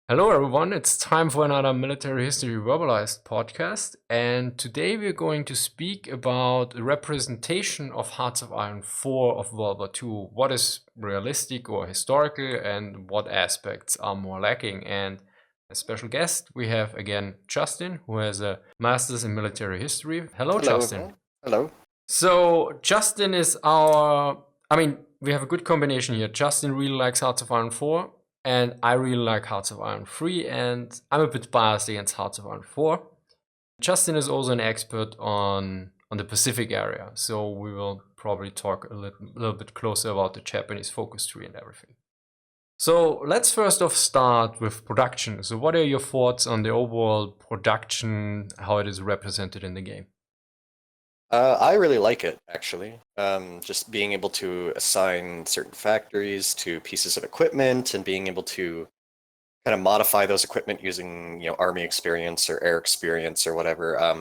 Hello, everyone. It's time for another Military History Verbalized podcast. And today we're going to speak about the representation of Hearts of Iron 4 of World War II. What is realistic or historical, and what aspects are more lacking? And as special guest, we have again Justin, who has a master's in military history. Hello, Hello, Justin. everyone. Hello. So, Justin is we have a good combination here. Justin really likes Hearts of Iron 4, and I really like Hearts of Iron 3, and I'm a bit biased against Hearts of Iron 4. Justin is also an expert on the Pacific area, so we will probably talk a little bit closer about the Japanese focus tree and everything. So let's first off start with production. So what are your thoughts on the overall production, how it is represented in the game? I really like it, actually. Just being able to assign certain factories to pieces of equipment and being able to kind of modify those equipment using, army experience or air experience or whatever.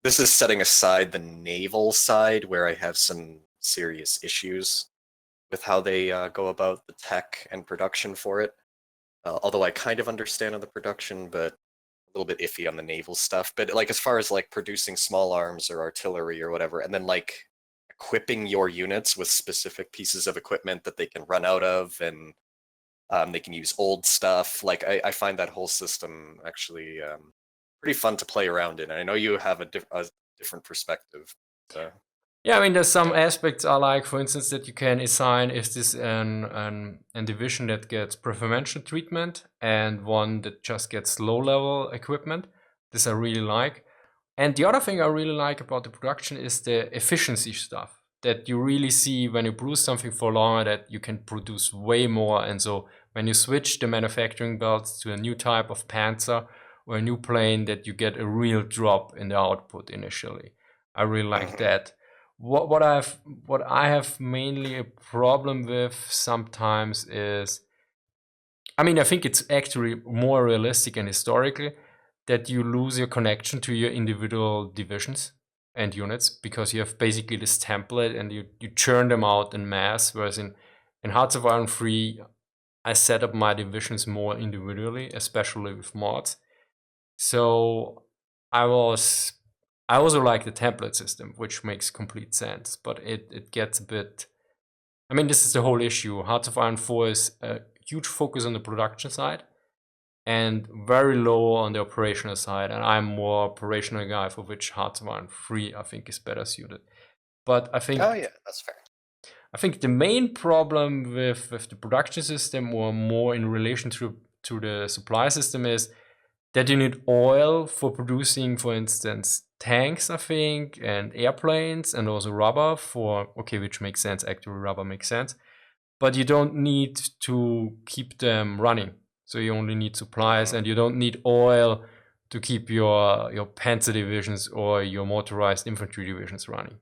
This is setting aside the naval side where I have some serious issues with how they go about the tech and production for it. Although I kind of understand on the production, but little bit iffy on the naval stuff, but like as far as like producing small arms or artillery or whatever, and then like equipping your units with specific pieces of equipment that they can run out of, and they can use old stuff. Like I find that whole system actually pretty fun to play around in. And I know you have a different perspective. Uh, Yeah, I mean, there's some yeah. aspects I like, for instance, that you can assign is this an division that gets preferential treatment and one that just gets low level equipment. This I really like. And the other thing I really like about the production is the efficiency stuff that you really see when you produce something for longer that you can produce way more. And so when you switch the manufacturing belts to a new type of Panzer or a new plane, that you get a real drop in the output initially. I really like Mhm. that. What I have mainly a problem with sometimes is, I mean, I think it's actually more realistic and historically that you lose your connection to your individual divisions and units because you have basically this template and you churn them out in mass. Whereas in Hearts of Iron 3, I set up my divisions more individually, especially with mods. So I was I also like the template system, which makes complete sense, but it gets a bit. I mean, this is the whole issue. Hearts of Iron 4 is a huge focus on the production side and very low on the operational side. And I'm more operational guy, for which Hearts of Iron 3 I think is better suited. But I Oh think yeah, that's fair. I think the main problem with the production system, or more in relation to the supply system, is that you need oil for producing, for instance, tanks, I think, and airplanes, and also rubber for, okay, which makes sense. Actually, rubber makes sense. But you don't need to keep them running. So you only need supplies, Mhm. and you don't need oil to keep your panzer divisions or your motorized infantry divisions running.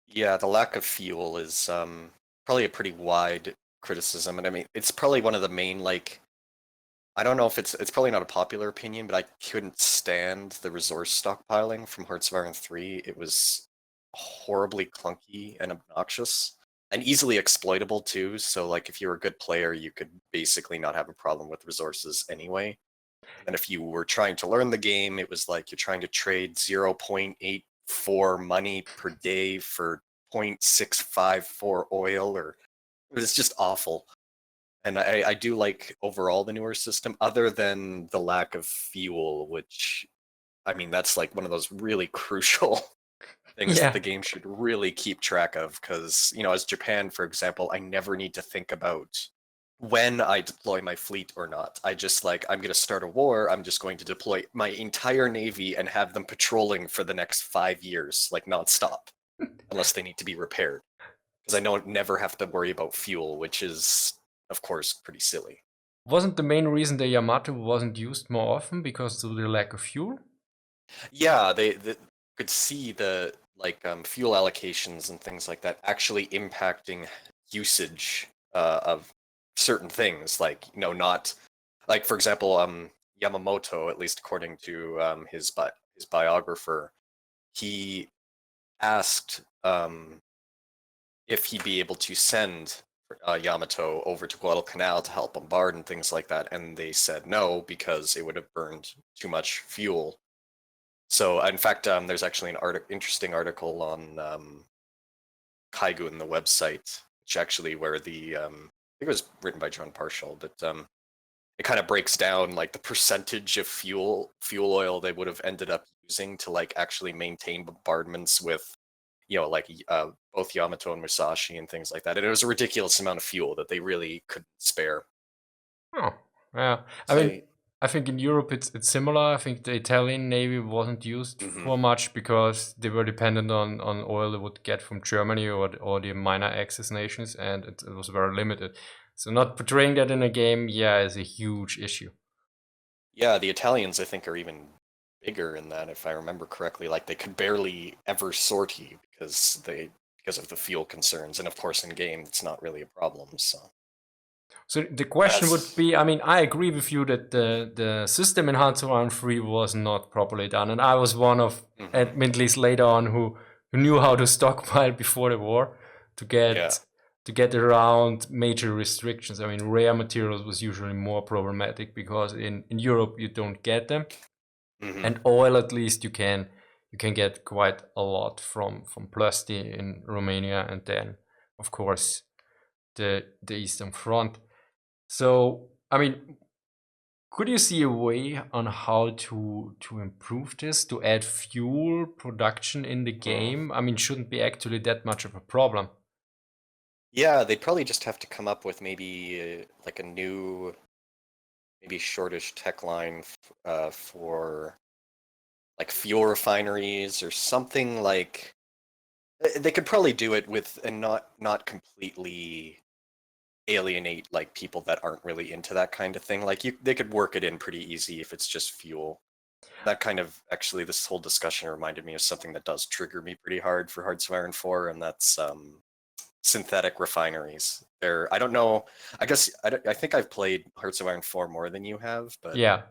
Yeah, the lack of fuel is probably a pretty wide criticism, and I mean it's probably one of the main like I don't know if it's probably not a popular opinion, but I couldn't stand the resource stockpiling from Hearts of Iron 3. It was horribly clunky and obnoxious and easily exploitable too. So like if you were a good player, you could basically not have a problem with resources anyway. And if you were trying to learn the game, it was like you're trying to trade 0.84 money per day for 0.654 oil, or it was just awful. And I do like overall the newer system, other than the lack of fuel, which, I mean, that's like one of those really crucial things that Yeah. the game should really keep track of. Because, as Japan, for example, I never need to think about when I deploy my fleet or not. I just like, I'm going to start a war, I'm just going to deploy my entire navy and have them patrolling for the next 5 years, like nonstop, unless they need to be repaired. Because I don't never have to worry about fuel, which is, of course, pretty silly. Wasn't the main reason the Yamato wasn't used more often because of the lack of fuel? Yeah, they could see the like fuel allocations and things like that actually impacting usage of certain things. Like not like for example, Yamamoto, at least according to his biographer, he asked if he'd be able to send Yamato over to Guadalcanal to help bombard and things like that, and they said no because it would have burned too much fuel. So, in fact, there's actually an interesting article on Kaigun, the website, which actually where I think it was written by John Parshall, but it kind of breaks down like the percentage of fuel oil they would have ended up using to like actually maintain bombardments with, like both Yamato and Musashi and things like that. And it was a ridiculous amount of fuel that they really couldn't spare. Oh, yeah. I So, mean, I think in Europe it's similar. I think the Italian Navy wasn't used for much because they were dependent on oil they would get from Germany or the minor Axis nations, and it was very limited. So not portraying that in a game, yeah, is a huge issue. yeah, the Italians I think are even bigger in that, if I remember correctly. Like they could barely ever sortie because of the fuel concerns, and of course in game it's not really a problem. So the question would be, I mean, I agree with you that the system in Hearts of Iron 3 was not properly done, and I was one of, admittedly later on, who knew how to stockpile before the war to get around major restrictions. I mean, rare materials was usually more problematic because in Europe you don't get them, and oil at least you can get quite a lot from Plasti in Romania, and then of course the Eastern Front. So, I mean, could you see a way on how to improve this, to add fuel production in the game? I mean, shouldn't be actually that much of a problem. Yeah, they'd probably just have to come up with maybe like a new, maybe shortish tech line for like fuel refineries or something like. They could probably do it with and not completely alienate like people that aren't really into that kind of thing. Like they could work it in pretty easy if it's just fuel. That kind of actually, this whole discussion reminded me of something that does trigger me pretty hard for Hearts of Iron 4, and that's synthetic refineries. I don't know. I guess I think I've played Hearts of Iron 4 more than you have, but Yeah.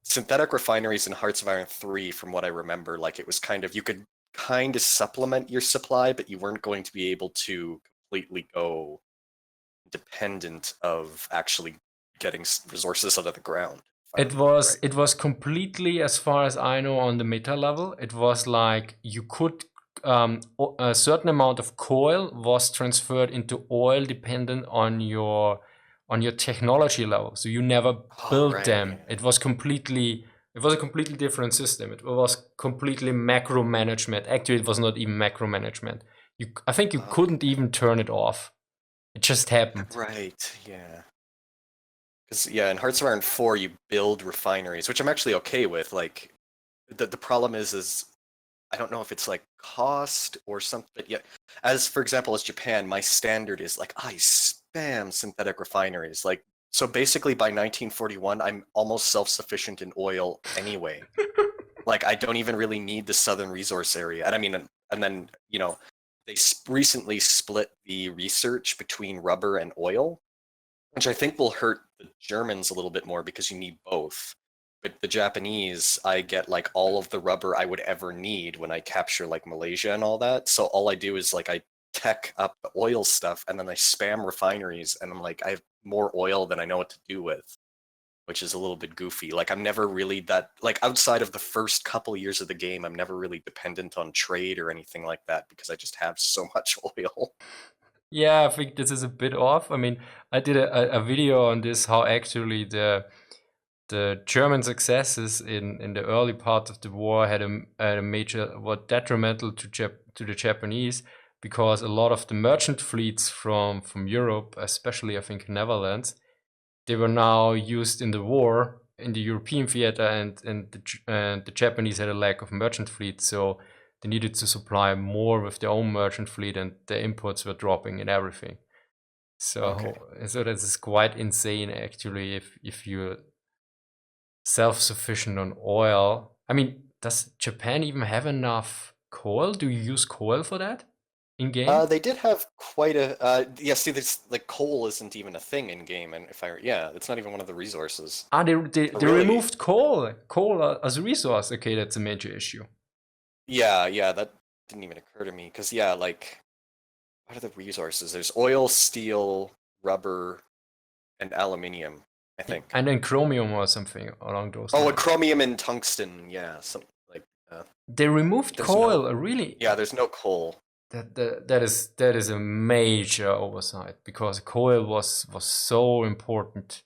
synthetic refineries in Hearts of Iron 3, from what I remember, like it was kind of, you could kind of supplement your supply, but you weren't going to be able to completely go dependent of actually getting resources out of the ground. It was completely, as far as I know, on the meta level. It was like you could a certain amount of coil was transferred into oil dependent on your technology level. So you never Oh, built right. them. It was a completely different system. It was completely macro management. Actually, it was not even macro management. I think you couldn't even turn it off. It just happened. Right, yeah. Because, yeah, in Hearts of Iron 4, you build refineries, which I'm actually okay with. Like, the problem is I don't know if it's like cost or something, but yeah, as for example, as Japan, my standard is like, I spam synthetic refineries. Like, so basically by 1941, I'm almost self-sufficient in oil anyway. Like, I don't even really need the southern resource area. And I mean, and then, they recently split the research between rubber and oil, which I think will hurt the Germans a little bit more because you need both. But the Japanese, I get like all of the rubber I would ever need when I capture like Malaysia and all that. So all I do is like I tech up the oil stuff and then I spam refineries and I'm like, I have more oil than I know what to do with, which is a little bit goofy. Like I'm never really that, like outside of the first couple years of the game, I'm never really dependent on trade or anything like that because I just have so much oil. Yeah, I think this is a bit off. I mean, I did a video on this, how actually the German successes in the early part of the war had a major, were detrimental to the Japanese, because a lot of the merchant fleets from Europe, especially I think Netherlands, they were now used in the war in the European theater, and the Japanese had a lack of merchant fleet, so they needed to supply more with their own merchant fleet, and the imports were dropping and everything. Okay. So this is quite insane actually if you're self-sufficient on oil. I mean, does Japan even have enough coal? Do you use coal for that in game? They did have quite a yeah. See, this like coal isn't even a thing in game, and if I yeah, it's not even one of the resources. Ah, they So they really, removed coal as a resource. Okay, that's a major issue. yeah, that didn't even occur to me because yeah, like what are the resources? There's oil, steel, rubber, and aluminium, I think. And then chromium or something along those Oh, lines. and chromium and tungsten. Yeah, something like. They removed There's no. coal. Really, Yeah, there's no coal. that is a major oversight because coal was so important.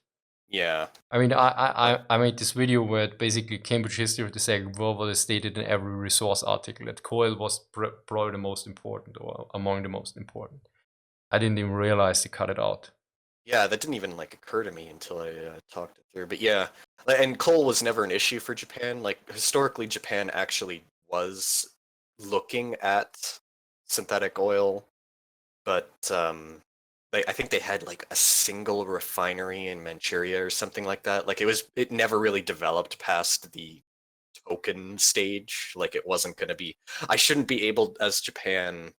Yeah. I mean, I made this video where basically Cambridge history of the Second World War is stated in every resource article that coal was probably the most important or among the most important. I didn't even realize they cut it out. Yeah, that didn't even like occur to me until I talked it through. But yeah, and coal was never an issue for Japan. Like historically, Japan actually was looking at synthetic oil, but I think they had like a single refinery in Manchuria or something like that. Like it never really developed past the token stage. Like it wasn't going to be. I shouldn't be able as Japan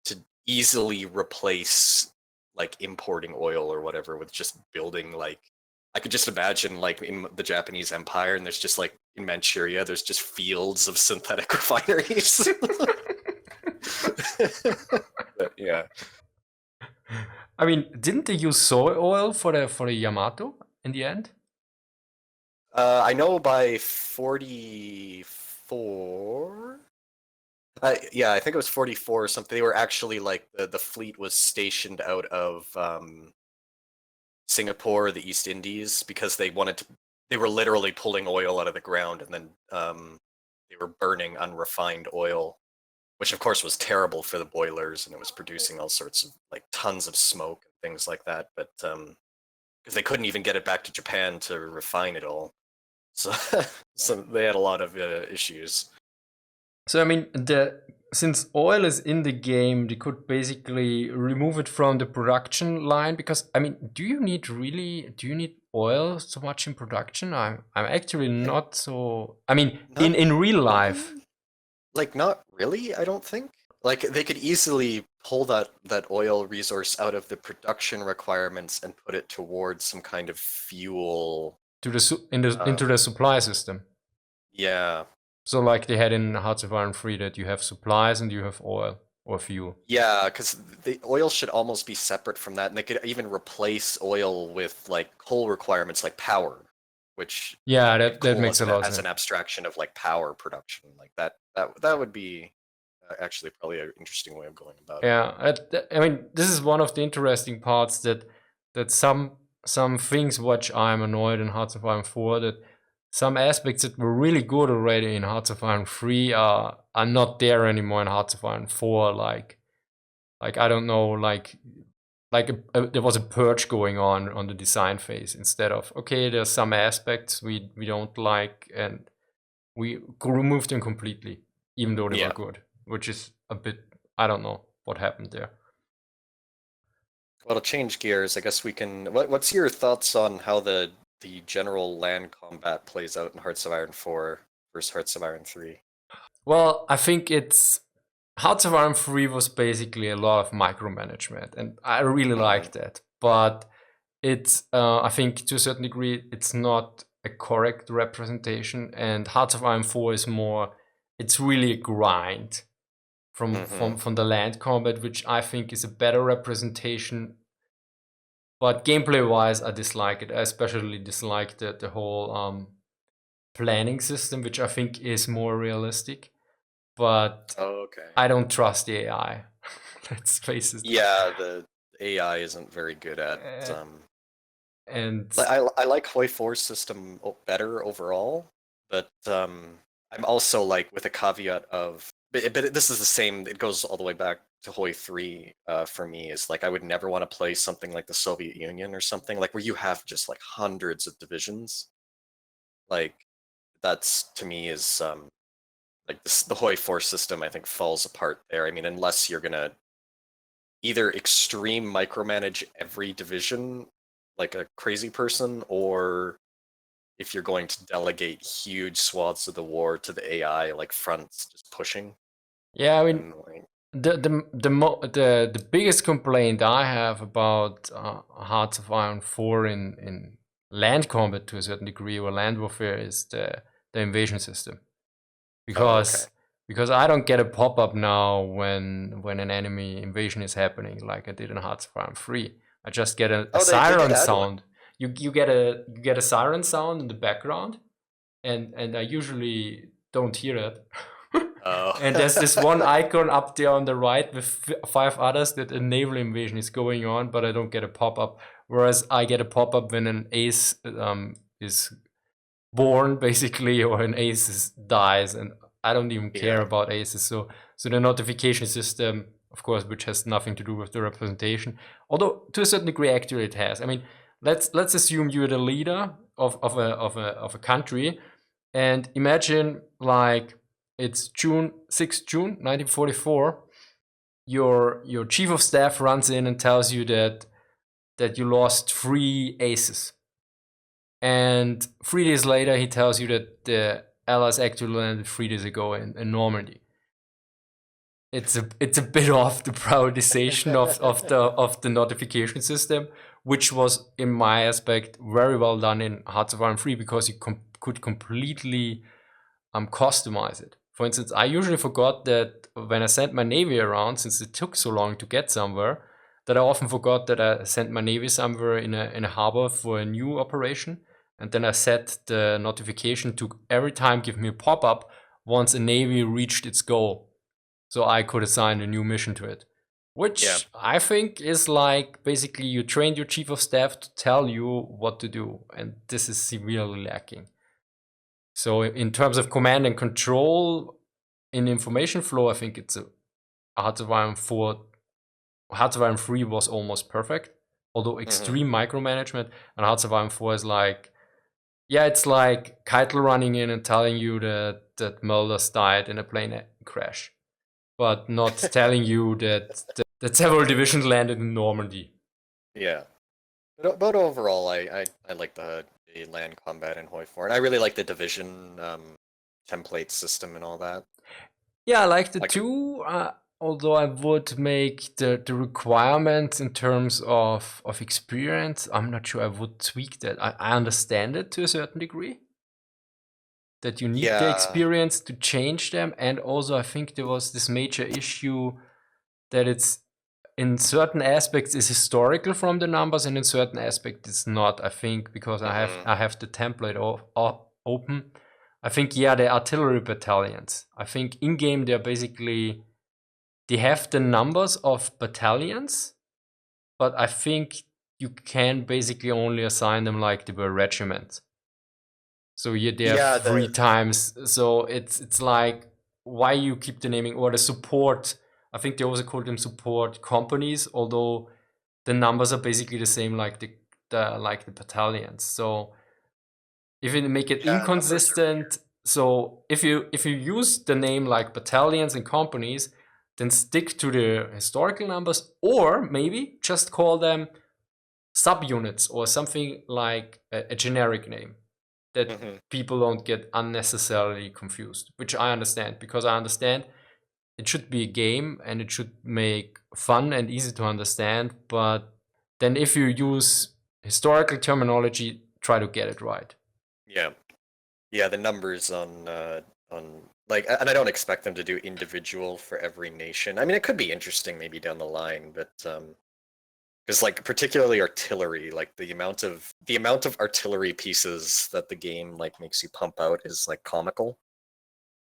to easily replace like importing oil or whatever with just building like I could just imagine like in the Japanese Empire and there's just like in Manchuria there's just fields of synthetic refineries. But, yeah. I mean, didn't they use soy oil for the Yamato in the end? I know by 44. Yeah, I think it was 44 or something. They were actually like the fleet was stationed out of Singapore, the East Indies, because they were literally pulling oil out of the ground and then they were burning unrefined oil, which of course was terrible for the boilers and it was producing all sorts of like tons of smoke and things like that. But because they couldn't even get it back to Japan to refine it all, so so they had a lot of issues. So I mean, since oil is in the game, they could basically remove it from the production line because I mean, do you need oil so much in production? I'm actually not so. I mean, Not in real life. really. Like not really, I don't think. Like they could easily pull that oil resource out of the production requirements and put it towards some kind of fuel. To the into Um, the supply system. yeah, So like they had in Hearts of Iron 3 that you have supplies and you have oil or fuel. yeah, because the oil should almost be separate from that, and they could even replace oil with like coal requirements like power, which Yeah, like that coal makes a lot of as sense. an abstraction of like power production, like that would be actually probably an interesting way of going about it. Yeah, I mean, this is one of the interesting parts that some things which I'm annoyed in Hearts of Iron 4 that some aspects that were really good already in Hearts of Iron 3 are not there anymore in Hearts of Iron 4. Like I don't know, there was a purge going on the design phase instead of okay, there's some aspects we don't like and we removed them completely, even though they were Yeah. good, which is a bit I don't know what happened there. Well, to change gears, I guess we can. What's your thoughts on how the general land combat plays out in Hearts of Iron 4 versus Hearts of Iron 3? Well, I think it's Hearts of Iron 3 was basically a lot of micromanagement, and I really Mm-hmm. like that. But it's, I think to a certain degree, it's not a correct representation. And Hearts of Iron 4 is more, it's really a grind Mm-hmm. from the land combat, which I think is a better representation. But gameplay wise, I dislike it. I especially dislike the whole planning system, which I think is more realistic. But Oh, okay. I don't trust the AI. Let's face it. Yeah, the AI isn't very good at. Uh, Um, and I like Hoi 4's system better overall, but I'm also like with a caveat of, but this is the same. It goes all the way back to Hoi 3 for me. Is like I would never want to play something like the Soviet Union or something like where you have just like hundreds of divisions. Like that's to me is like this, the Hoi 4 system. I think falls apart there. I mean, unless you're gonna either extreme micromanage every division like a crazy person, or if you're going to delegate huge swaths of the war to the AI, like fronts just pushing. yeah, I mean, And like, the biggest complaint I have about Hearts of Iron 4 in land combat to a certain degree or land warfare is the invasion system oh, okay. because because I don't get a pop-up now when an enemy invasion is happening, like I did in Hearts of Iron 3. I just get a Oh, they did siren add one. sound. You get a siren sound in the background, and I usually don't hear it. Oh. And there's this one icon up there on the right with 5 others that a naval invasion is going on, but I don't get a pop-up. Whereas I get a pop-up when an ace is born, basically, or an ace dies, and I don't even care Yeah. about aces. So the notification system, of course, which has nothing to do with the representation, although to a certain degree, actually, it has. I mean, let's assume you're the leader of a country, and imagine like it's June 6th June 1944. Your chief of staff runs in and tells you that you lost 3 aces. And 3 days later, he tells you that the Allies actually landed 3 days ago in Normandy. It's a bit off the prioritization of the notification system, which was, in my aspect, very well done in Hearts of Iron 3 because you could completely customize it. For instance, I usually forgot that when I sent my navy around, since it took so long to get somewhere, that I often forgot that I sent my navy somewhere in a harbor for a new operation, and then I set the notification to every time give me a pop-up once a navy reached its goal, so I could assign a new mission to it. Which Yeah. I think is like basically you trained your chief of staff to tell you what to do, and this is severely lacking. So in terms of command and control in information flow, I think it's a Hearts of Iron 4. Hearts of Iron 3 was almost perfect, although extreme micromanagement, and Hearts of Iron 4 is like, yeah, it's like Keitel running in and telling you that Mulders died in a plane crash, but not telling you that several divisions landed in Normandy. Yeah. But overall, I like the land combat in Hoi 4, and I really like the division template system and all that. Yeah, I like the Like, two, although I would make the requirements in terms of experience, I'm not sure I would tweak that. I understand it to a certain degree, that you need the yeah, experience to change them. And also, I think there was this major issue that it's in certain aspects is historical from the numbers, and in certain aspects it's not. I think because I have the template open. I think yeah, the artillery battalions. I think in game they're basically they have the numbers of battalions, but I think you can basically only assign them like they were regiments. So yeah, they have yeah. 3 times. So it's like why you keep the naming or the support. I think they also call them support companies, although the numbers are basically the same like the battalions. So if you make it Yeah, numbers are weird. inconsistent, so if you use the name like battalions and companies, then stick to the historical numbers, or maybe just call them subunits or something like a generic name that people don't get unnecessarily confused, which I understand because I understand it should be a game and it should make fun and easy to understand. But then if you use historical terminology, try to get it right. Yeah, yeah. The numbers on like, and I don't expect them to do individual for every nation. I mean, it could be interesting maybe down the line, but because like particularly artillery, like the amount of artillery pieces that the game like makes you pump out is like comical,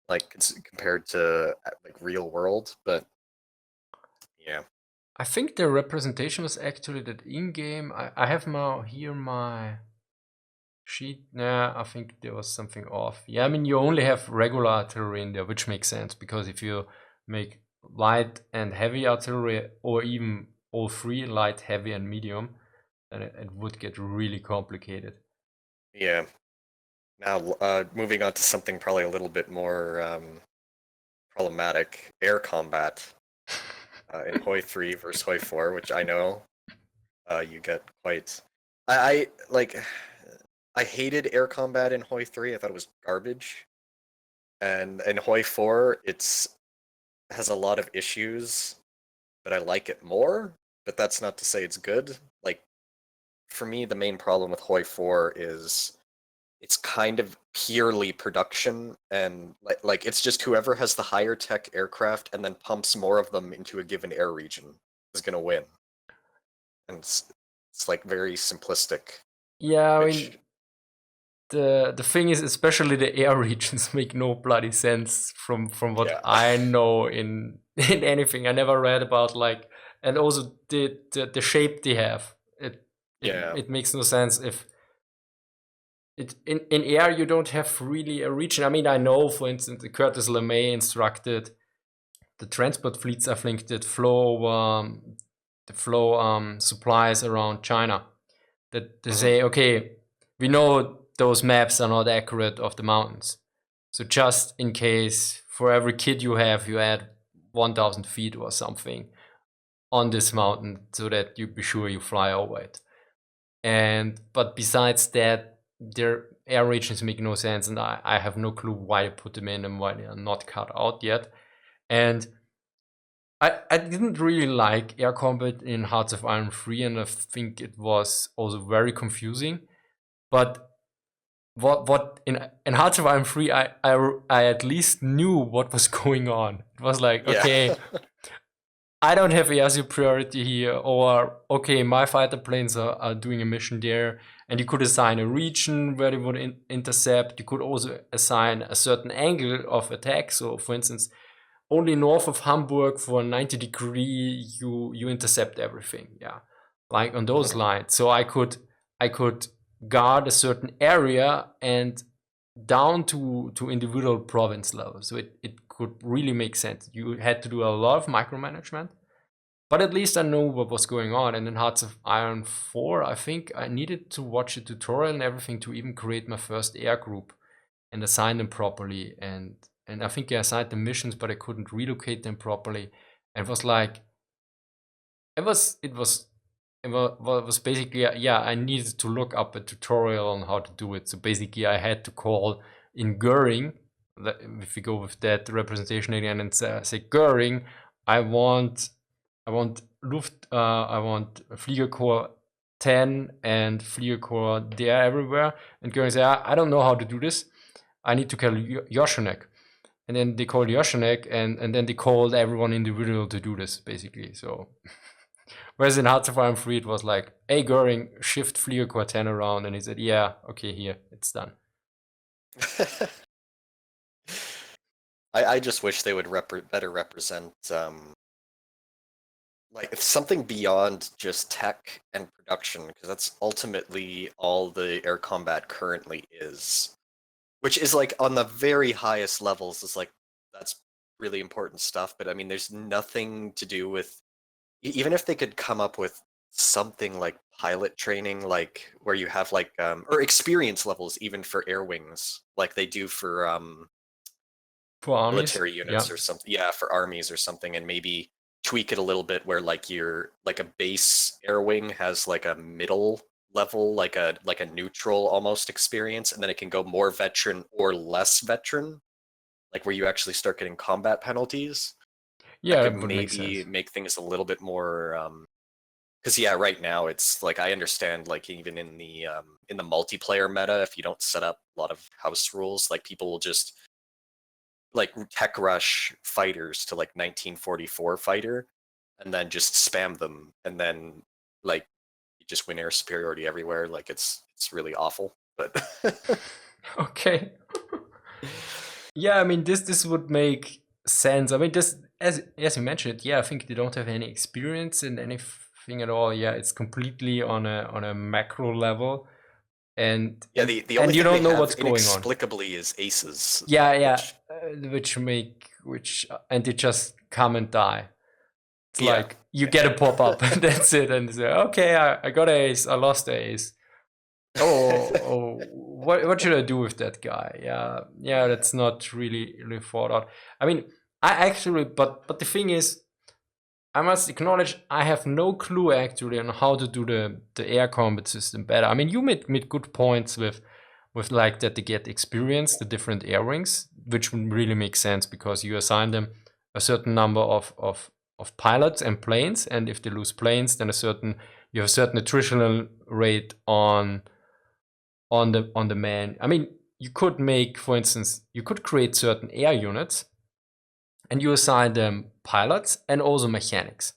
like it's compared to like real world. But yeah, I think the representation was actually that in game. I have now here my sheet. Nah, I think there was something off. Yeah, I mean you only have regular artillery in there, which makes sense because if you make light and heavy artillery, or even all three, light, heavy, and medium, then it would get really complicated. yeah. Now, moving on to something probably a little bit more problematic: air combat in Hoi 3 versus Hoi 4, which I know you get quite. I like. I hated air combat in Hoi 3. I thought it was garbage. And in Hoi 4, it's has a lot of issues, but I like it more. But that's not to say it's good. Like, for me, the main problem with Hoi 4 is it's kind of purely production, and like it's just whoever has the higher tech aircraft and then pumps more of them into a given air region is going to win. And it's like very simplistic, Yeah, I mean, which the thing is, especially the air regions make no bloody sense from what yeah. I know in in anything. I never read about like, and also the shape they have. Yeah. It makes no sense if in air you don't have really a region. I mean, I know, for instance, Curtis LeMay instructed the transport fleets, I think, that flow supplies around China. That they Mhm. say, okay, we know those maps are not accurate of the mountains. So just in case, for every kid you have, you add 1,000 feet or something on this mountain so that you be sure you fly over it. And but besides that, their air regions make no sense, and I have no clue why they put them in and why they are not cut out yet. And I didn't really like air combat in Hearts of Iron 3, and I think it was also very confusing. But what in Hearts of Iron 3, I at least knew what was going on. It was like, Yeah. okay, I don't have air superiority here, or okay, my fighter planes are doing a mission there, and you could assign a region where they would intercept. You could also assign a certain angle of attack. So, for instance, only north of Hamburg for 90 degree, you intercept everything. Yeah, like on those Mhm. lines. So I could guard a certain area and down to individual province level. So it could really make sense. You had to do a lot of micromanagement, but at least I know what was going on. And in Hearts of Iron 4, I think I needed to watch a tutorial and everything to even create my first air group and assign them properly. And I think I assigned the missions, but I couldn't relocate them properly. And it was like it was basically, yeah, I needed to look up a tutorial on how to do it. So basically, I had to call in Goering. If we go with that representation again and say Goering, I want I want Fliegerkorps 10 and Fliegerkorps there everywhere. And Goering say, I don't know how to do this. I need to call Yoshinek. And then they called Yoshinek, and then they called everyone individual to do this, basically. So, whereas in Hearts of Iron 3, it was like, hey, Goering, shift Fliegerkorps 10 around. And he said, yeah, okay, here, it's done. I just wish they would better represent like it's something beyond just tech and production, because that's ultimately all the air combat currently is. Which is like on the very highest levels is like that's really important stuff, but I mean there's nothing to do with even if they could come up with something like pilot training, like where you have like or experience levels even for air wings, like they do for For armies, military yeah. units or something. Yeah, for armies or something, and maybe tweak it a little bit where like your like a base air wing has like a middle level, like a neutral almost experience, and then it can go more veteran or less veteran, like where you actually start getting combat penalties. That Yeah, could that would make maybe sense. make things a little bit more because yeah, right now it's like I understand like even in the multiplayer meta, if you don't set up a lot of house rules, like people will just like tech rush fighters to like 1944 fighter and then just spam them, and then like you just win air superiority everywhere. Like it's really awful, but Okay. Yeah, I mean, this would make sense. I mean, this as you mentioned, yeah, I think they don't have any experience in anything at all. Yeah, it's completely on a macro level, and yeah, the only you thing they don't know have what's going on. inexplicably is aces, Yeah, yeah, which and they just come and die. It's yeah. like you get a pop up, and that's it, and say, okay, I got a ace, I lost a ace. Oh, what should I do with that guy? Yeah, yeah, that's not really thought out. I mean, I actually, but the thing is, I must acknowledge I have no clue actually on how to do the air combat system better. I mean, you made good points with like that they get experience, the different air wings, which would really make sense because you assign them a certain number of pilots and planes, and if they lose planes, then you have a certain attritional rate on the man. I mean, you could make, for instance, you could create certain air units, and you assign them pilots and also mechanics,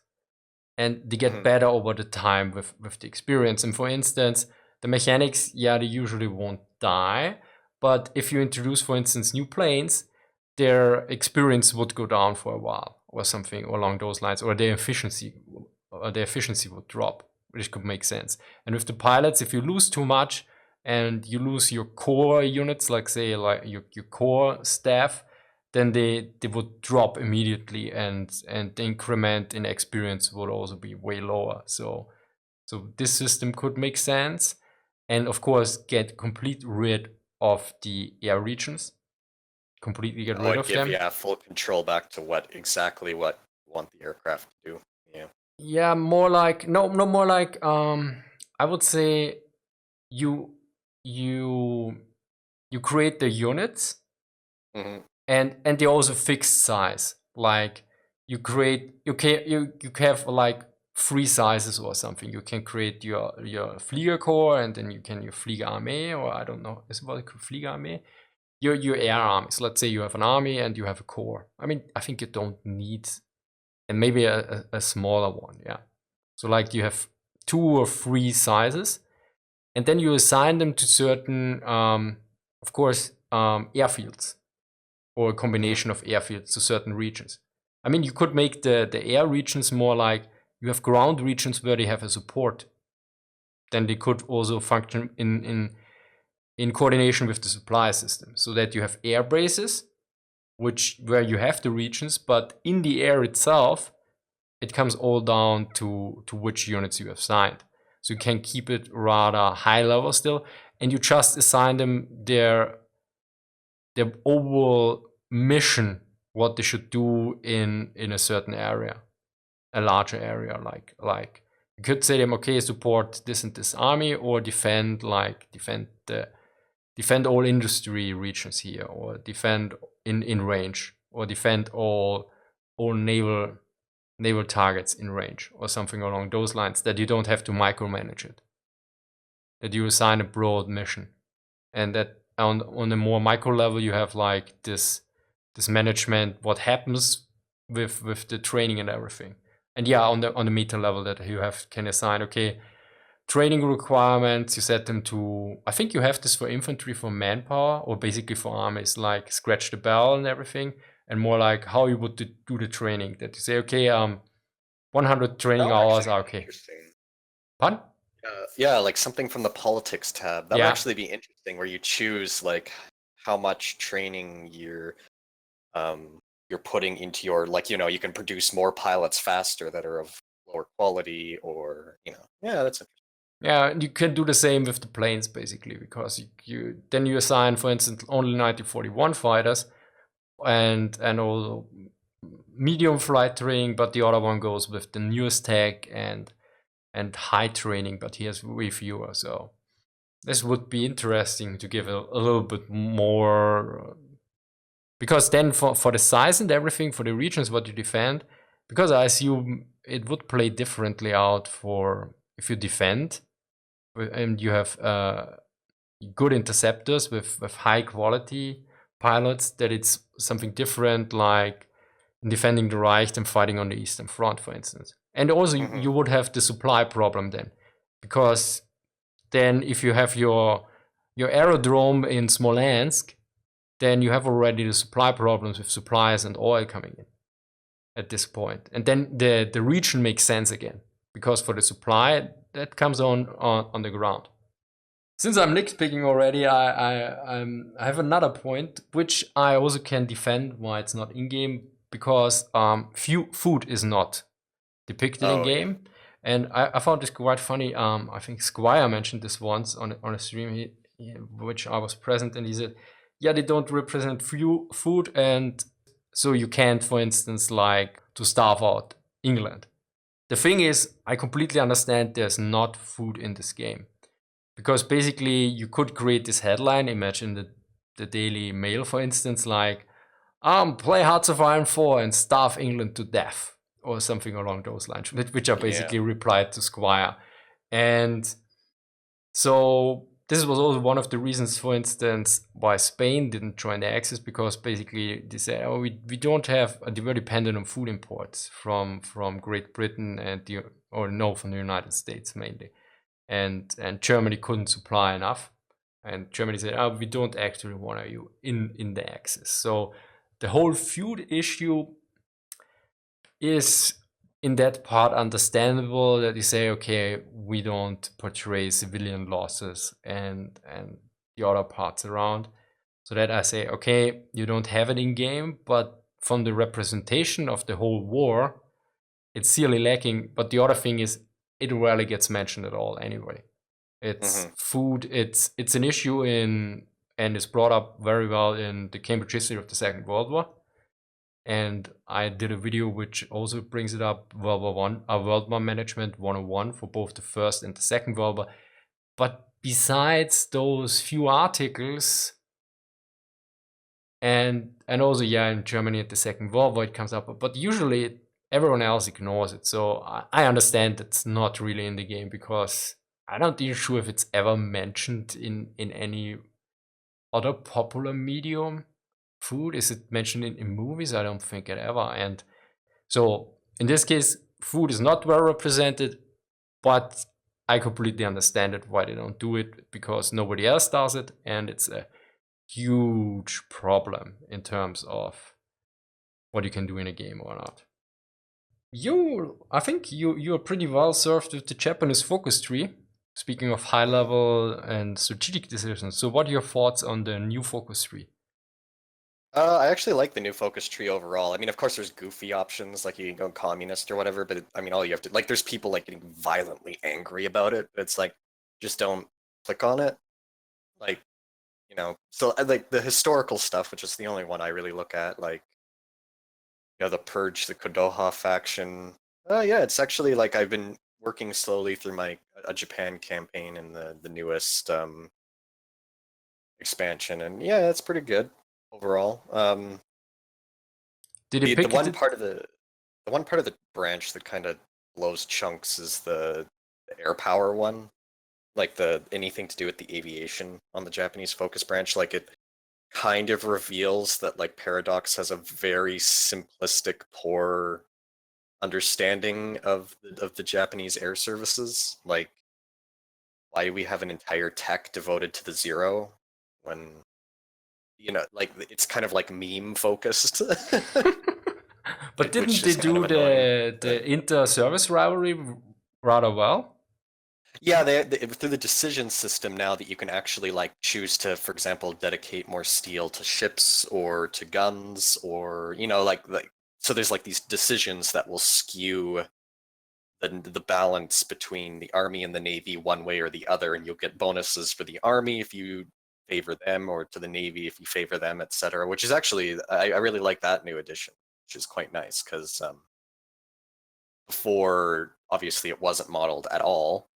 and they get better over the time with the experience. And for instance, the mechanics, they usually won't die, but if you introduce, for instance, new planes, their experience would go down for a while or something along those lines, or their efficiency would drop, which could make sense. And with the pilots, if you lose too much and you lose your core units, like say like your core staff, then they would drop immediately, and the increment in experience would also be way lower. So this system could make sense, and of course get complete rid of the air regions. Completely get rid of them. Give full control back to exactly what you want the aircraft to do. Yeah. Yeah, more like more like I would say you create the units, and they're also fixed size. Like you have like 3 sizes or something. You can create your Flieger Corps, and then you can your Flieger Armee, or I don't know, is it what Flieger Armee? Your air armies. Let's say you have an army and you have a corps. I mean, I think you don't need, and maybe a smaller one, yeah. So like you have 2 or 3 sizes, and then you assign them to certain, of course, airfields, or a combination of airfields to certain regions. I mean, you could make the air regions more like you have ground regions where they have a support. Then they could also function in coordination with the supply system, so that you have air bases, where you have the regions, but in the air itself, it comes all down to which units you have assigned. So you can keep it rather high level still, and you just assign them their overall mission, what they should do in a certain area, a larger area, like you could say them, okay, support this and this army, or defend all industry regions here, or defend in range, or defend all naval targets in range, or something along those lines, that you don't have to micromanage it. That you assign a broad mission, and that on a more micro level you have like this management, what happens with the training and everything. And on the meta level, that you can assign, okay, training requirements, you set them to, I think you have this for infantry, for manpower, or basically for armies, like scratch the bell and everything, and more like how you would do the training, that you say, okay, 100 training hours are okay. Pardon? Yeah, like something from the politics tab. That would actually be interesting, where you choose like how much training you're putting into your, like, you can produce more pilots faster that are of lower quality, or that's interesting. Yeah, you can do the same with the planes, basically, because you assign, for instance, only 1941 fighters, and also medium flight training, but the other one goes with the newest tech and high training, but he has way fewer. So this would be interesting to give a little bit more, because then for the size and everything, for the regions what you defend, because I assume it would play differently out for if you defend and you have good interceptors with high quality pilots, that it's something different, like in defending the Reich than fighting on the Eastern Front, for instance. And also you would have the supply problem then, because then if you have your aerodrome in Smolensk, then you have already the supply problems with supplies and oil coming in at this point. And then the region makes sense again, because for the supply, that comes on the ground. Since I'm nitpicking already, I have another point, which I also can defend why it's not in-game, because food is not depicted in-game. Yeah. And I found this quite funny. I think Geyer mentioned this once on a stream, which I was present, and he said, yeah, they don't represent food, and so you can't, for instance, like to starve out England. The thing is, I completely understand there's not food in this game, because basically you could create this headline. Imagine the Daily Mail, for instance, like, play Hearts of Iron 4 and starve England to death, or something along those lines, which are basically replied to Geyer. And so this was also one of the reasons, for instance, why Spain didn't join the Axis, because basically they said, oh, we don't have, we're dependent on food imports from Great Britain and from the United States mainly, and Germany couldn't supply enough, and Germany said, oh, we don't actually want you in the Axis. So the whole feud issue is in that part understandable, that you say, okay, we don't portray civilian losses and the other parts around. So that I say, okay, you don't have it in game, but from the representation of the whole war, it's really lacking. But the other thing is, it rarely gets mentioned at all anyway. It's food. It's an issue and it's brought up very well in the Cambridge history of the Second World War. And I did a video which also brings it up, World War Management 101 for both the First and the Second World War. But besides those few articles, and also, in Germany at the Second World War it comes up, but usually everyone else ignores it. So I understand it's not really in the game, because I'm not even sure if it's ever mentioned in any other popular medium. Food, is it mentioned in movies? I don't think it ever. And so in this case, food is not well represented, but I completely understand it why they don't do it, because nobody else does it, and it's a huge problem in terms of what you can do in a game or not. I think you're pretty well served with the Japanese focus tree. Speaking of high level and strategic decisions, so what are your thoughts on the new focus tree? I actually like the new focus tree overall. I mean, of course, there's goofy options, like you can go communist or whatever, but I mean, all you have to, like, there's people like getting violently angry about it, but it's like, just don't click on it. Like, so like the historical stuff, which is the only one I really look at, like, the Purge, the Kodoha faction. Yeah, it's actually like I've been working slowly through my a Japan campaign and the newest expansion, and yeah, it's pretty good overall. Did you The pick one it? part of the branch that kind of blows chunks is the Airpower one, like the anything to do with the aviation on the Japanese focus branch. Like it kind of reveals that like Paradox has a very simplistic, poor understanding of the Japanese air services. Like, why do we have an entire tech devoted to the Zero when like it's kind of like meme focused, But didn't which they is kind of do annoying. the inter-service rivalry rather well? Yeah, through the decision system now that you can actually like choose to, for example, dedicate more steel to ships or to guns, or like so there's like these decisions that will skew the balance between the army and the navy one way or the other, and you'll get bonuses for the army if you favor them, or to the navy if you favor them, etc. Which is actually I really like that new addition, which is quite nice because before obviously it wasn't modeled at all.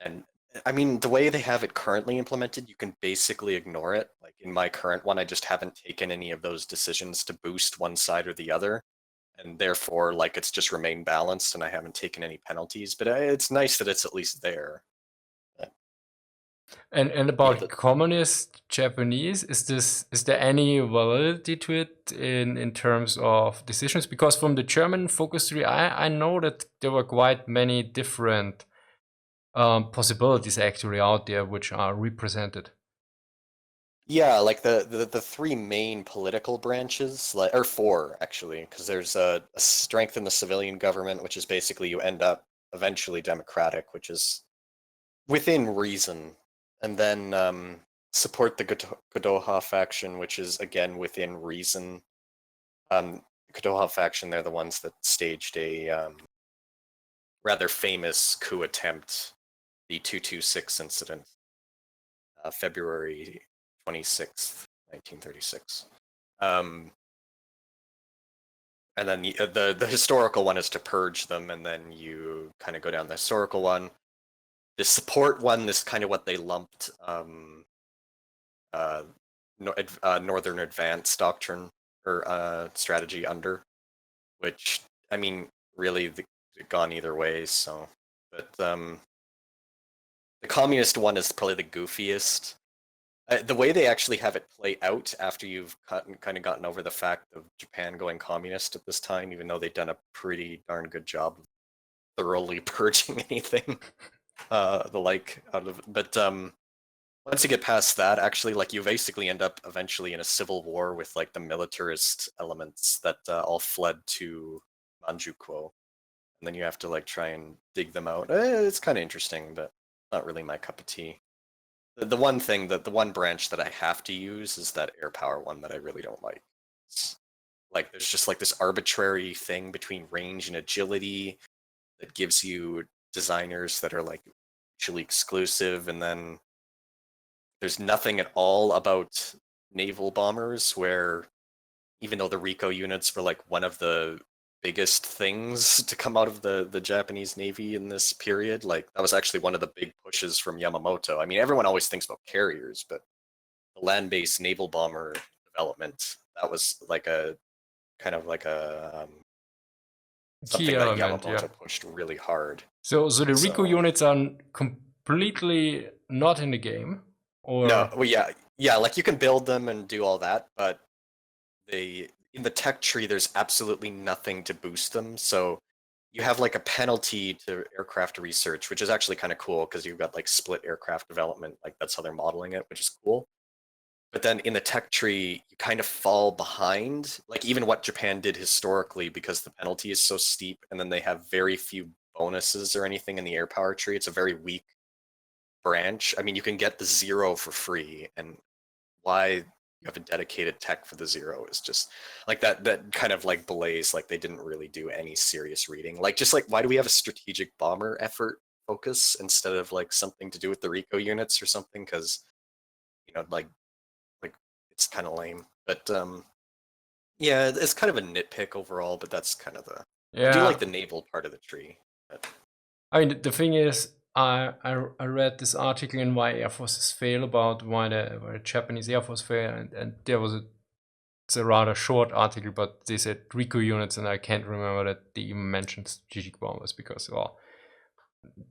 And I mean, the way they have it currently implemented, you can basically ignore it. Like in my current one, I just haven't taken any of those decisions to boost one side or the other. And therefore, like, it's just remained balanced and I haven't taken any penalties. But it's nice that it's at least there. And Yeah, about communist Japanese, is there any validity to it in terms of decisions? Because from the German focus tree, I know that there were quite many different possibilities actually out there which are represented. yeah, like the three main political branches, like, or four actually, because there's a strength in the civilian government, which is basically you end up eventually democratic, which is within reason, and then support the Kodoha faction, which is again within reason. Kodoha faction, they're the ones that staged a rather famous coup attempt, the 226 incident, February 26th, 1936. And then the historical one is to purge them, and then you kind of go down the historical one. The support one is kind of what they lumped uh, Northern Advance doctrine or strategy under, which I mean, really, gone either way. So, but The communist one is probably the goofiest. The way they actually have it play out after you've kind of gotten over the fact of Japan going communist at this time, even though they've done a pretty darn good job of thoroughly purging anything the like out of. But once you get past that, actually, like you basically end up eventually in a civil war with like the militarist elements that all fled to Manchukuo, and then you have to like try and dig them out. It's kind of interesting, but not really my cup of tea. The one thing that the one branch that I have to use is that Airpower one that I really don't like. It's, like there's just like this arbitrary thing between range and agility that gives you designers that are like mutually exclusive, and then there's nothing at all about naval bombers where even though the Rico units were like one of the biggest things to come out of the Japanese Navy in this period, like that was actually one of the big pushes from Yamamoto. I mean, everyone always thinks about carriers, but the land-based naval bomber development, that was like a kind of like a Key something that element, yeah. Yamamoto pushed really hard. So the Rico So units are completely not in the game, no, or well, yeah, like you can build them and do all that, but they in the tech tree there's absolutely nothing to boost them. So you have like a penalty to aircraft research, which is actually kind of cool because you've got like split aircraft development, like that's how they're modeling it, which is cool. But then in the tech tree, you kind of fall behind, like even what Japan did historically, because the penalty is so steep, and then they have very few bonuses or anything in the air power tree. It's a very weak branch. I mean, you can get the zero for free, and why you have a dedicated tech for the zero is just like that kind of like belays like they didn't really do any serious reading. Like just like why do we have a strategic bomber effort focus instead of like something to do with the Rico units or something? Because like it's kind of lame. But yeah, it's kind of a nitpick overall, but that's kind of the I do yeah. like the naval part of the tree. But I mean, the thing is, I read this article in why Air Forces fail about why the Japanese Air Force fail, and there was it's a rather short article, but they said Rico units, and I can't remember that they even mentioned strategic bombers because, well,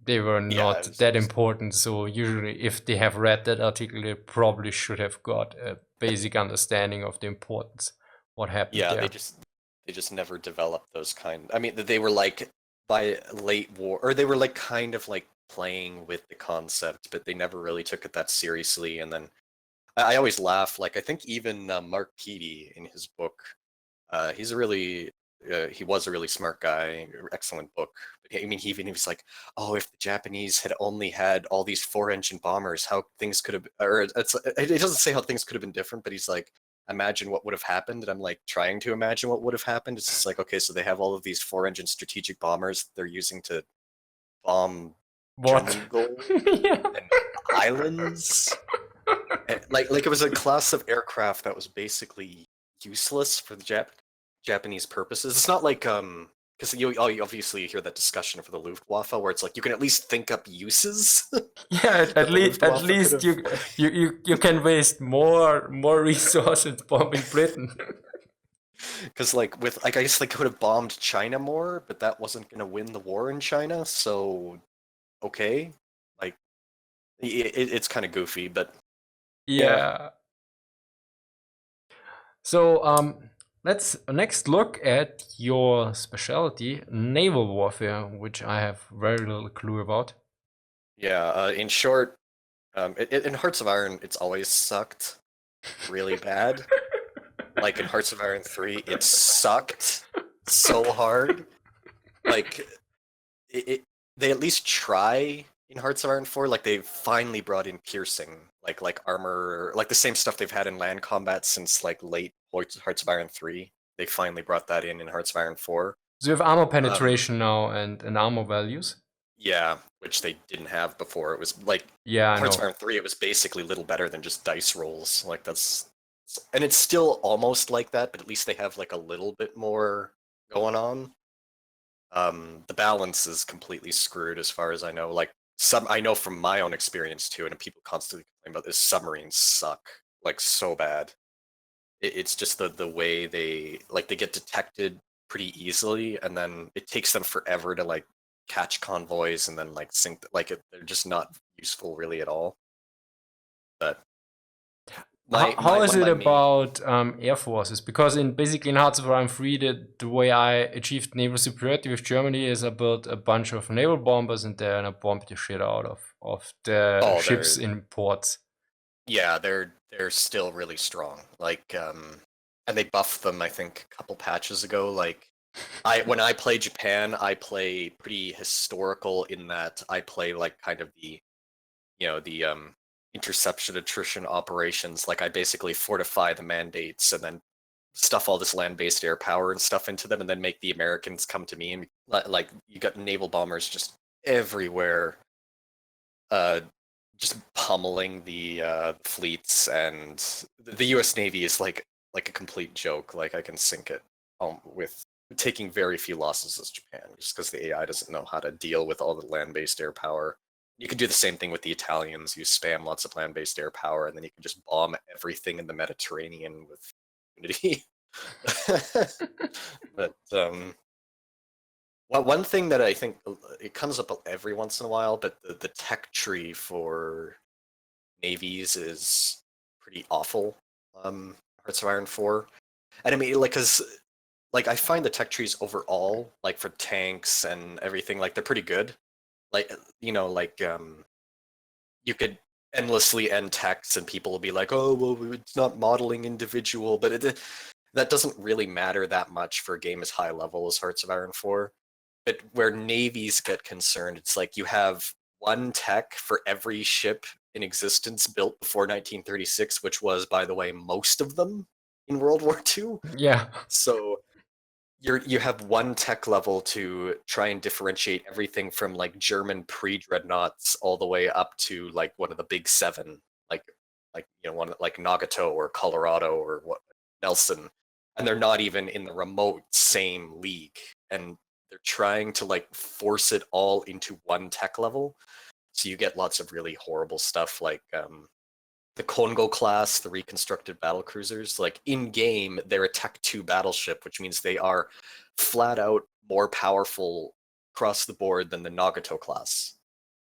they were yeah, not that important. So usually, if they have read that article, they probably should have got a basic understanding of the importance, what happened yeah, there. they just never developed those kind. I mean, they were like by late war, or they were like kind of like playing with the concept, but they never really took it that seriously. And then I always laugh. Like I think even Mark Peaty in his book, he's a really he was a really smart guy, excellent book. I mean, he was like, "Oh, if the Japanese had only had all these four-engine bombers, how things could have." Or it doesn't say how things could have been different, but he's like, "Imagine what would have happened." And I'm like trying to imagine what would have happened. It's just like, okay, so they have all of these four-engine strategic bombers they're using to bomb What? German goals Yeah. and islands. Like it was a class of aircraft that was basically useless for the Japanese purposes. It's not like because you obviously hear that discussion for the Luftwaffe where it's like you can at least think up uses Yeah, that the at Luftwaffe could least have. you can waste more resources bombing Britain. Because like with like I guess they could have bombed China more, but that wasn't going to win the war in China. So okay, like it's kind of goofy, but yeah, Yeah. So let's next look at your specialty, naval warfare, which I have very little clue about. yeah. In short, in Hearts of Iron, it's always sucked really bad. Like in Hearts of Iron 3, it sucked so hard. Like it they at least try in Hearts of Iron 4, like they finally brought in piercing, like armor, like the same stuff they've had in land combat since like late Hearts of Iron 3. They finally brought that in Hearts of Iron 4. So you have armor Um penetration now and armor values. yeah, which they didn't have before. It was like Yeah, I Hearts of know. Iron 3, it was basically little better than just dice rolls. Like that's and it's still almost like that, but at least they have like a little bit more going on. The balance is completely screwed as far as I know. Like some I know from my own experience too, and people constantly complain about this, submarines suck like so bad. It's just the way they like they get detected pretty easily, and then it takes them forever to like catch convoys and then like sink. They're just not useful really at all. But How is one of it my main about air forces? Because basically in Hearts of Iron 3, the way I achieved naval superiority with Germany is I built a bunch of naval bombers and then I bombed the shit out of the oh ships they're in ports. yeah they're still really strong. And they buffed them I think a couple patches ago. When I play Japan, I play pretty historical in that I play like kind of the interception attrition operations. Like I basically fortify the mandates and then stuff all this land-based air power and stuff into them, and then make the Americans come to me. And like you got naval bombers just everywhere, uh, just pummeling the fleets, and the U.S. Navy is like a complete joke. Like I can sink it with taking very few losses as Japan, just because the AI doesn't know how to deal with all the land-based air power. You can do the same thing with the Italians. You spam lots of land-based air power, and then you can just bomb everything in the Mediterranean with impunity. But one thing that I think it comes up every once in a while, but the tech tree for navies is pretty awful. Hearts of Iron 4. And I mean, cause I find the tech trees overall, like for tanks and everything, like they're pretty good. Like you could endlessly end techs and people will be like, oh well, it's not modeling individual, but that doesn't really matter that much for a game as high level as Hearts of Iron 4. But where navies get concerned, it's like you have one tech for every ship in existence built before 1936, which was, by the way, most of them in World War II. Yeah. So you have one tech level to try and differentiate everything from like German pre-dreadnoughts all the way up to like one of the big seven, like one like Nagato or Colorado or what Nelson, and they're not even in the remote same league, and they're trying to like force it all into one tech level. So you get lots of really horrible stuff like the Kongo class, the reconstructed battle cruisers. Like in game, they're a Tech 2 battleship, which means they are flat out more powerful across the board than the Nagato class,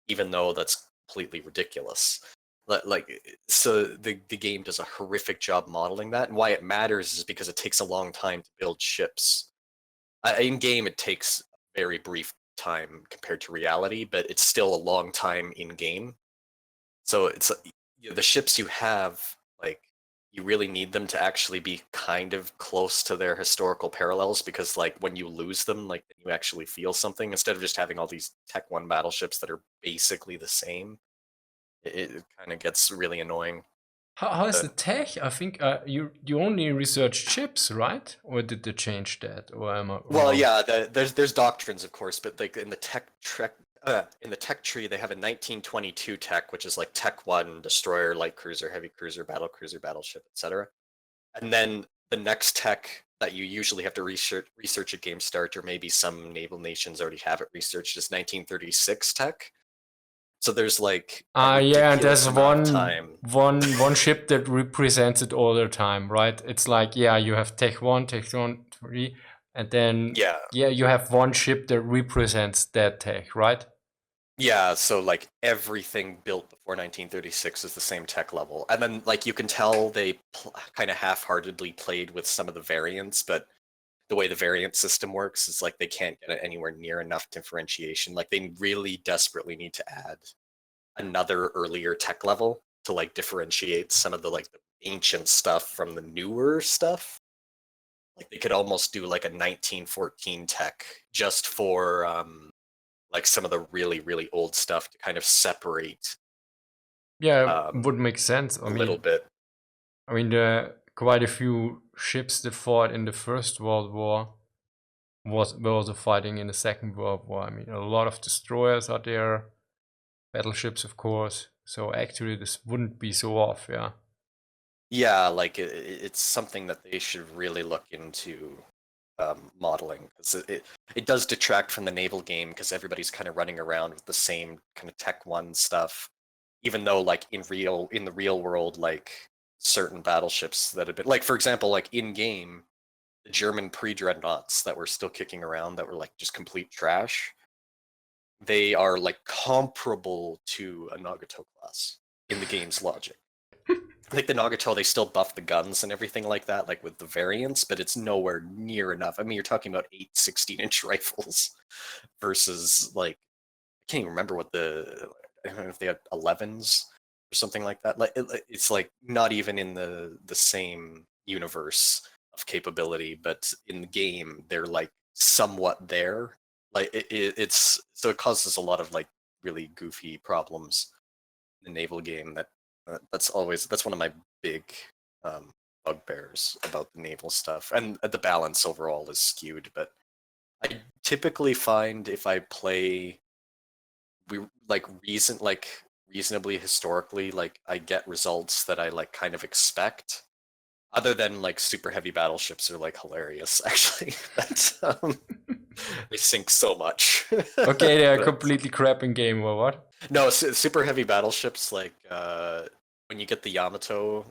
even though that's completely ridiculous. So the game does a horrific job modeling that, and why it matters is because it takes a long time to build ships. In game, it takes a very brief time compared to reality, but it's still a long time in game. So it's the ships you have, like you really need them to actually be kind of close to their historical parallels, because like when you lose them, like you actually feel something instead of just having all these Tech 1 battleships that are basically the same. It kind of gets really annoying. How is the But tech? I think you only researched chips, right? Or did they change that? Or am I well, wrong? yeah, there's doctrines, of course, but like in the tech tree, they have a 1922 tech, which is like Tech 1, destroyer, light cruiser, heavy cruiser, battleship, etc. And then the next tech that you usually have to research at game start, or maybe some naval nations already have it researched, is 1936 tech. So there's like a Yeah, and ridiculous there's amount of one time. one ship that represents it all the time, right? It's like, yeah, you have Tech 1, Tech 1, 3, and then Yeah, yeah, you have one ship that represents that tech, right? yeah. So like everything built before 1936 is the same tech level, and then like you can tell they kind of half-heartedly played with some of the variants, but the way the variant system works is like they can't get it anywhere near enough differentiation. Like they really desperately need to add another earlier tech level to like differentiate some of the like the ancient stuff from the newer stuff. Like they could almost do like a 1914 tech just for like some of the really old stuff to kind of separate Yeah, um would make sense. a little bit. I mean, there are quite a few ships that fought in the First World War were also fighting in the Second World War. I mean, a lot of destroyers are there, battleships, of course. So actually, this wouldn't be so off, yeah. Yeah, like it's something that they should really look into modeling, because it does detract from the naval game, because everybody's kind of running around with the same kind of Tech 1 stuff, even though like in the real world, like certain battleships that have been like, for example, like in game, the German pre-dreadnoughts that were still kicking around that were like just complete trash, they are like comparable to a Nagato class in the game's logic. Like the Nagato, they still buff the guns and everything like that, like with the variants, but it's nowhere near enough. I mean, you're talking about 8 16-inch rifles versus like I can't even remember what I don't know if they had 11s or something like that. Like it's like not even in the same universe of capability, but in the game they're like somewhat there. Like it's so it causes a lot of like really goofy problems in the naval game. That's one of my big bugbears about the naval stuff, and the balance overall is skewed. But I typically find if I play we reasonably historically, like I get results that I like kind of expect. Other than like super heavy battleships are like hilarious, actually. They sink so much. Okay, they are But completely crap in game or what? no, super heavy battleships like when you get the Yamato,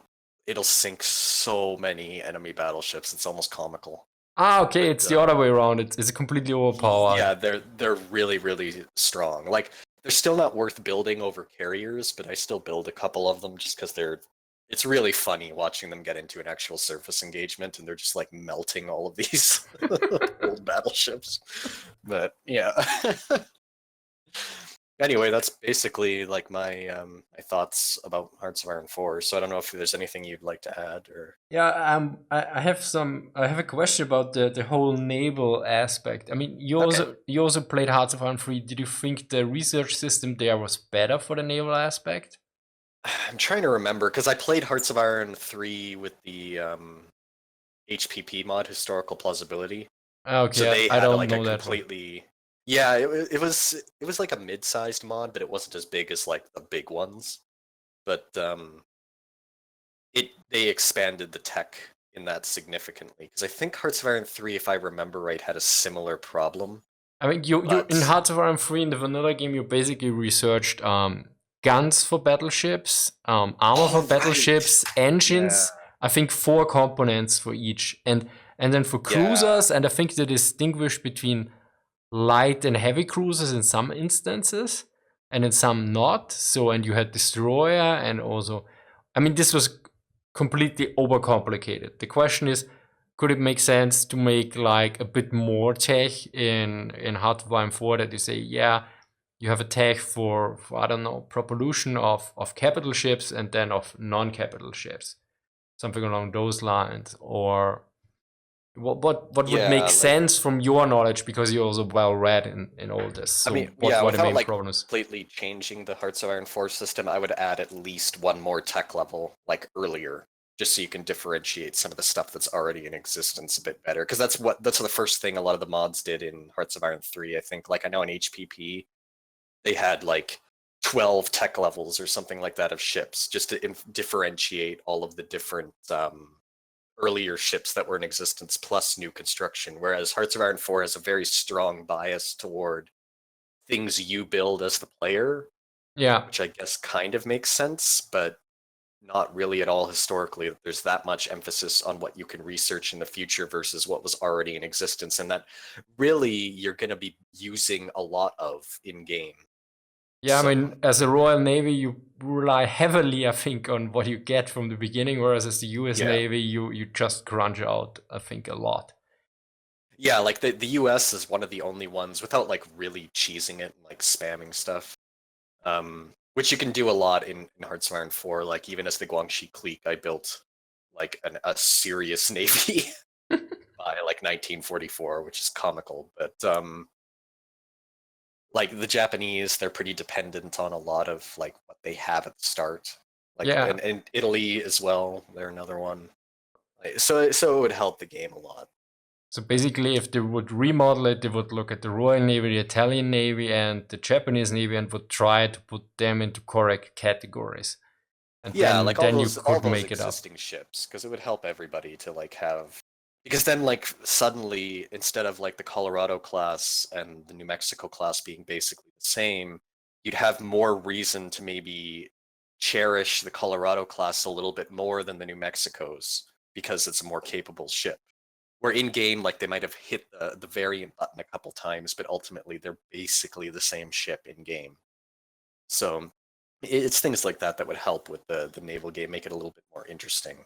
it'll sink so many enemy battleships. It's almost comical. Ah, okay, But it's the other way around. It's completely overpowered. yeah, they're really strong. Like they're still not worth building over carriers, but I still build a couple of them just because it's really funny watching them get into an actual surface engagement and they're just like melting all of these old battleships. But yeah. Anyway, that's basically like my thoughts about Hearts of Iron 4. So I don't know if there's anything you'd like to add or Yeah, I have a question about the whole naval aspect. I mean, okay. you also played Hearts of Iron 3. Did you think the research system there was better for the naval aspect? I'm trying to remember because I played Hearts of Iron 3 with the HPP mod, historical plausibility. Ah, So okay, they I had don't like a know that one. completely yeah, it was like a mid-sized mod, but it wasn't as big as like the big ones. But they expanded the tech in that significantly because I think Hearts of Iron 3, if I remember right, had a similar problem. I mean, you in But Hearts of Iron 3 in the vanilla game, you basically researched guns for battleships, armor for oh right, battleships, yeah, engines. I think 4 components for each, and then for yeah, cruisers. And I think they distinguish between light and heavy cruisers in some instances, and in some not. So, and you had destroyer, and also, I mean, this was completely overcomplicated. The question is, could it make sense to make like a bit more tech in Heart of Iron 4 that you say, yeah, you have a tech for I don't know, propulsion of capital ships and then of non-capital ships, something along those lines, or what would make yeah. Like sense from your knowledge because you're also well read in all this. I mean, So what yeah, were the without main like problems? completely changing the Hearts of Iron 4 system, I would add at least one more tech level, like earlier, just so you can differentiate some of the stuff that's already in existence a bit better. Because that's the first thing a lot of the mods did in Hearts of Iron 3, I think. Like I know in HPP, they had like 12 tech levels or something like that of ships, just to differentiate all of the different earlier ships that were in existence plus new construction. Whereas Hearts of Iron 4 has a very strong bias toward things you build as the player, Yeah. which I guess kind of makes sense, but not really at all historically. There's that much emphasis on what you can research in the future versus what was already in existence, and that really you're going to be using a lot of in game. Yeah, I So, mean, as a Royal Navy, you rely heavily, I think, on what you get from the beginning, whereas as the US yeah. Navy, you just crunch out, I think, a lot. Yeah, like the US is one of the only ones without like really cheesing it and like spamming stuff. Which you can do a lot in Hearts of Iron 4. Like even as the Guangxi clique, I built like a serious navy by like 1944, which is comical. But like the Japanese, they're pretty dependent on a lot of like what they have at the start. Like Yeah. and Italy as well, they're another one. So it would help the game a lot. So basically, if they would remodel it, they would look at the Royal Navy, the Italian Navy, and the Japanese Navy, and would try to put them into correct categories, and Yeah, like then you all could those make it up. existing ships, because it would help everybody to like have because then like suddenly instead of like the Colorado class and the New Mexico class being basically the same, you'd have more reason to maybe cherish the Colorado class a little bit more than the New Mexico's because it's a more capable ship. where in game, like they might have hit the variant button a couple times, but ultimately they're basically the same ship in game. So it's things like that that would help with the naval game, make it a little bit more interesting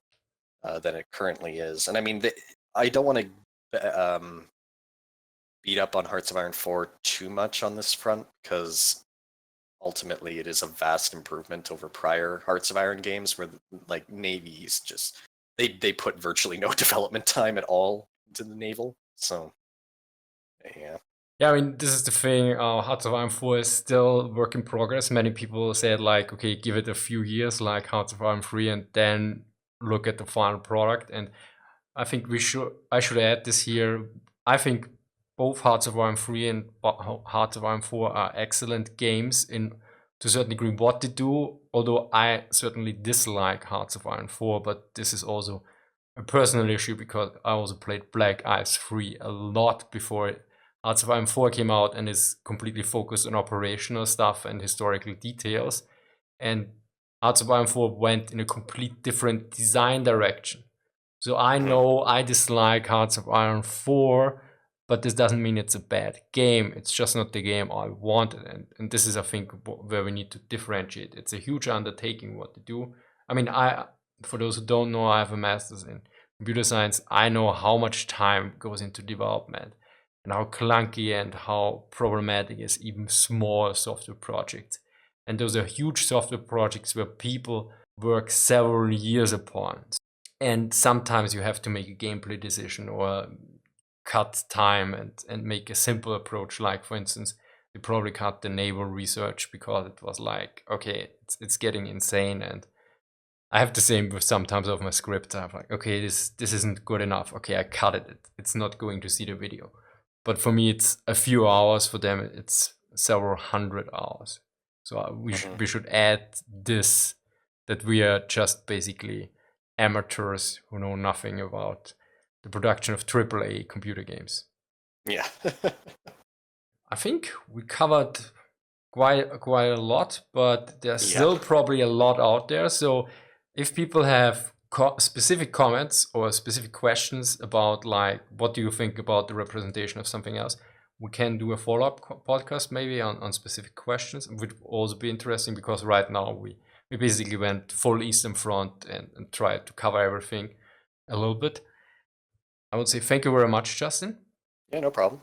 than it currently is. And I mean, I don't want to beat up on Hearts of Iron 4 too much on this front, because ultimately it is a vast improvement over prior Hearts of Iron games where like navies just they put virtually no development time at all into the naval. So yeah. Yeah, I mean, this is the thing. Hearts of Iron 4 is still work in progress. Many people said, like, okay, give it a few years, like Hearts of Iron 3, and then look at the final product. And I think I should add this here. I think both Hearts of Iron 3 and Hearts of Iron 4 are excellent games in, to a certain degree, what they do. Although I certainly dislike Hearts of Iron 4, but this is also a personal issue because I also played Black Ice 3 a lot before Hearts of Iron 4 came out, and is completely focused on operational stuff and historical details. And Hearts of Iron 4 went in a complete different design direction. So I know I dislike Hearts of Iron 4, but this doesn't mean it's a bad game. It's just not the game I wanted. And this is, I think, where we need to differentiate. It's a huge undertaking what to do. I mean, for those who don't know, I have a master's in computer science. I know how much time goes into development and how clunky and how problematic is even small software projects. And those are huge software projects where people work several years upon. And sometimes you have to make a gameplay decision or cut time and make a simple approach. Like, for instance, we probably cut the naval research because it was like, okay, it's getting insane. And I have the same with sometimes of my scripts. I'm like, okay, this isn't good enough. Okay, I cut it. It's not going to see the video. But for me, it's a few hours. For them, it's several hundred hours. So we should add this, that we are just basically amateurs who know nothing about the production of AAA computer games. Yeah. I think we covered quite a lot, but there's still probably a lot out there. So if people have specific comments or specific questions about, like, what do you think about the representation of something else, we can do a follow-up podcast maybe on specific questions. It would also be interesting because right now we basically went full Eastern Front and tried to cover everything a little bit. I would say thank you very much, Justin. Yeah, no problem.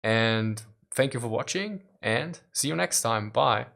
And thank you for watching, and see you next time. Bye.